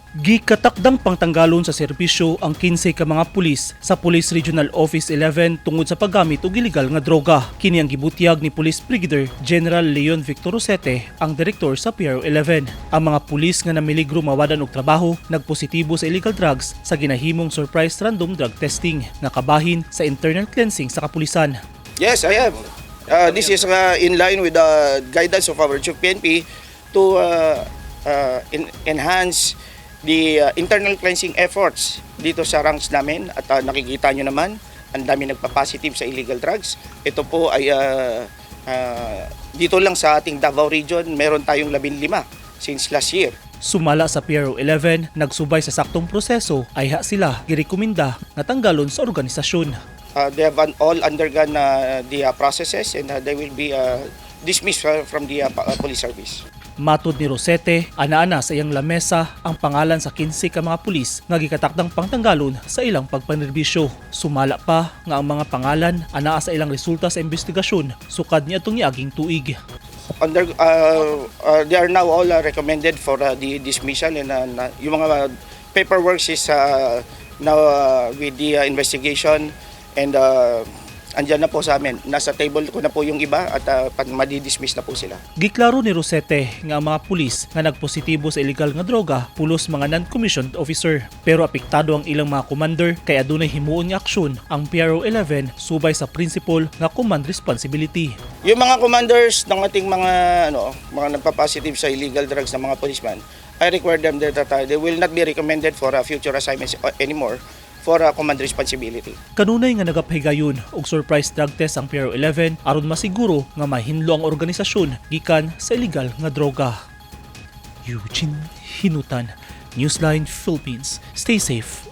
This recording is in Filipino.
Gikatakdang pangtanggalon sa serbisyo ang 15 ka mga pulis sa Police Regional Office 11 tungod sa paggamit og illegal nga droga. Kini ang gibutyag ni Police Brigadier General Victor Rosete, ang direktor sa PRO 11. Ang mga pulis nga namiligro mawadan og trabaho nagpositibo sa illegal drugs sa ginahimong surprise random drug testing nga kabahin sa internal cleansing sa kapulisan. Yes, I have. This is in line with the guidance of our Chief PNP to enhance the internal cleansing efforts dito sa ranks namin at nakikita nyo naman ang dami nagpa-positive sa illegal drugs. Ito po ay dito lang sa ating Davao region meron tayong 15 since last year. Sumala sa PRO 11, nagsubay sa saktong proseso ay sila girekomenda na tanggalon sa organisasyon. They have all undergone the processes and they will be dismissed from the police service. Matod ni Rosete, ana-ana sa iyang lamesa ang pangalan sa 15 ka mga pulis nga gikatakdang pangtanggalon sa ilang pagpanerbisyo. Sumala pa nga ang mga pangalan anaa sa ilang resulta sa investigasyon sukad niadtong niaging tuig. They are now all recommended for the dismissal and yung mga paperwork is now with the investigation and andyan na po sa amin. Nasa table ko na po yung iba at madidismiss na po sila. Giklaro ni Rosete nga ang mga pulis nga nagpositibo sa illegal nga droga pulos mga non-commissioned officer. Pero apektado ang ilang mga kumander kay adunay himuon nga aksyon ang PRO 11 subay sa principle nga command responsibility. Yung mga commanders ng ating mga nagpa-positive sa illegal drugs ng mga policemen, I require them that they will not be recommended for future assignments anymore for command responsibility. Kanunay nga nagapahigayon og surprise drug test ang PRO 11 aron masiguro nga mahinlo ang organisasyon gikan sa illegal nga droga. Eugene Hinutan, Newsline Philippines. Stay safe.